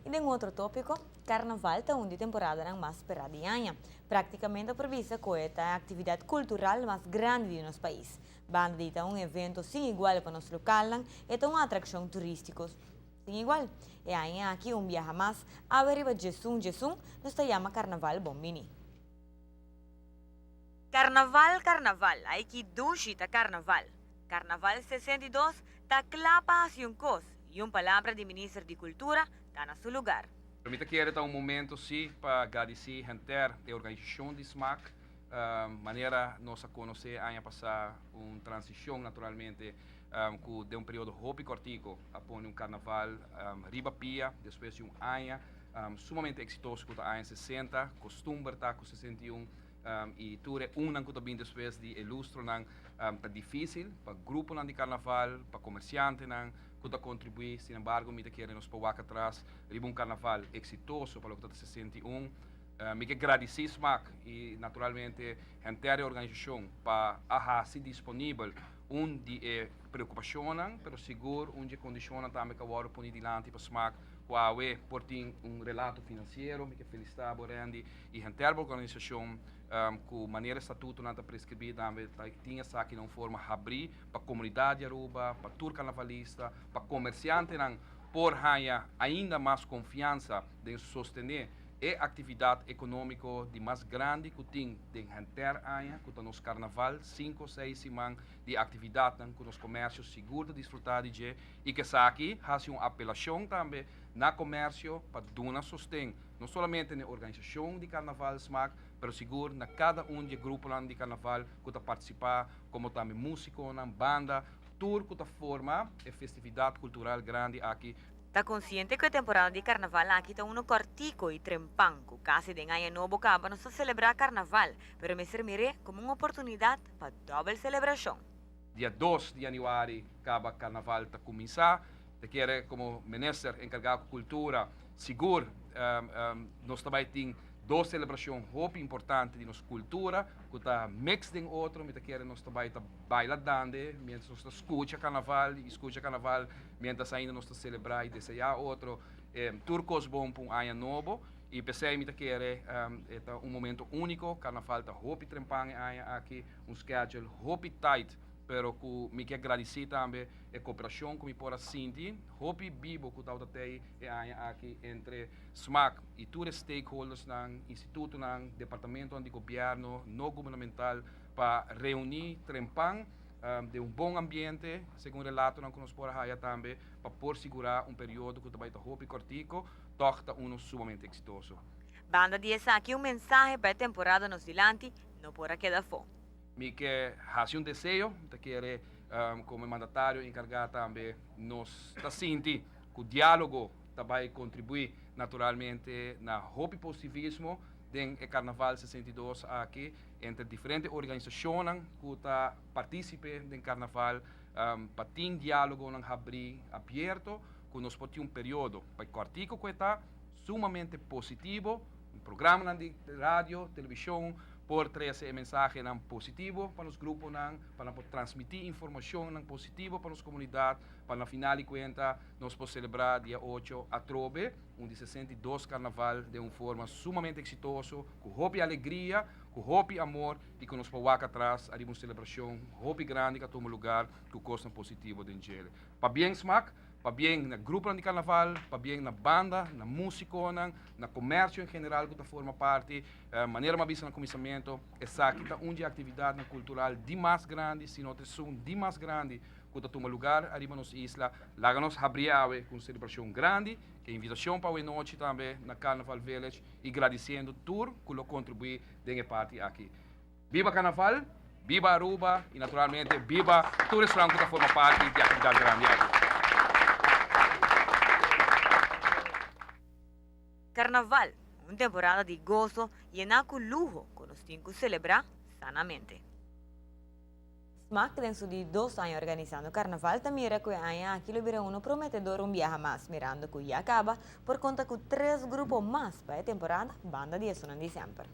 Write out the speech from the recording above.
E em outro tópico, Carnaval está uma temporada mais esperada de ano. Praticamente prevista que é a atividade cultural mais grande do nosso país. Banda de um evento sem igual para nosso local e uma atração turística sem igual. E aí aqui viaja mais, a veriba Jesus, nos chama Carnaval Bombini. Carnaval, aí que dushita Carnaval. Carnaval 62 está clapa hacia cos e palavra de ministro de Cultura está no seu lugar. Permita que era um momento sim para agradecer a da organização de SMAC, maneira nós a conhecer a passar uma transição naturalmente que de um período hopi cortico após carnaval riba pia depois de ano sumamente exitoso que a 60 costume tá com 61 e tudo um que também depois de ilustro tá difícil para grupo de carnaval para comerciante que contribuir, sin embargo, me querem nos para atrás, riba carnaval exitoso para o que 61. Me que agradecer SMAC e naturalmente a inteira organização para ser disponível de preocupação, mas seguro de condições também que agora põe diante para SMAC por ter relato financeiro, me que felicitar Borendi e a inteira organização com maneira estatuto não está prescrever também tinha aqui uma forma de abrir para a comunidade aruba, para tour carnavalista, para comerciante por ainda mais confiança de sostener a atividade econômica de mais grande que tem de inteira ano, que nos carnaval 5 ou 6 semanas de atividade que nos comércios seguro de desfrutar de e que aqui faz uma apelação também na comércio para dar sustento não somente na organização de carnaval SMAC, mas seguro na cada de grupo de carnaval que está participar, como também músico, banda, tour que forma a festividade cultural grande aqui. Está consciente que a temporada de carnaval aqui está cortico e trempanco. Casi de ano novo acaba não celebrar carnaval, mas me servirá como uma oportunidade para double celebração. Dia 2 de janeiro acaba carnaval está começar. Te quero como ministro encarregado de cultura, seguro, nós também temos duas celebrações muito importantes de nossa cultura, que está mix de outro, me quero nós também bailando, mientras nós escuta carnaval, mientras ainda nós celebrar e desejar outro, turcos bom para um ano novo, e pensei me quero é momento único, carnaval está muito trempang aqui, schedule muito tight. Pero que me quero agradecer também a cooperação que me pode sentir, hope vivo que está aqui entre SMAC e todos os stakeholders ng instituto ng departamento de governo não governamental para reunir trempang de bom ambiente, segundo relato que nos pode haver também para por segurar período que também está hope cortico, torta sumamente exitoso. Banda de essa aqui mensaje para a temporada nos dilante, não pode quedar fora. Me que faz desejo, te quero como mandatário encargar também nos está sentir que o diálogo vai contribuir naturalmente na hope positivismo do Carnaval 62 aqui entre diferentes organizações que participam do Carnaval para ter diálogo abrir aberto que nós podemos período para o artigo que está sumamente positivo, programa de rádio, televisão por trazer mensagem positivo para os grupos, para transmitir informação positiva para as comunidades, para na final de contas nós podemos celebrar dia 8 a Trobe, 62 carnaval de uma forma sumamente exitosa, com hope e alegria, com hope e amor e que nos podemos atrás a uma celebração hope grande que toma lugar com coisa positiva de Angela. Para bem SMAC, para bem no grupo de carnaval, para bem na banda, na música, na comércio em geral que forma parte, maneira mais vista no começamento, essa aqui está de atividade cultural de mais grande, se não de mais grande que toma lugar arriba nos isla, lá nos abrir com celebração grande, que invitação para a noite também na Carnaval Village e agradecendo tudo que contribui da parte aqui. Viva Carnaval, viva Aruba e naturalmente viva todo restaurante que forma parte da atividade grande aqui. Carnaval, uma temporada de gozo e com lujo que nós temos que celebrar sanamente. SMAC, dentro de 2 anos organizando carnaval, também era que aqui libera prometedor viaje mais, mirando que já acaba, por conta que 3 grupos mais para a temporada, banda de eso em dezembro.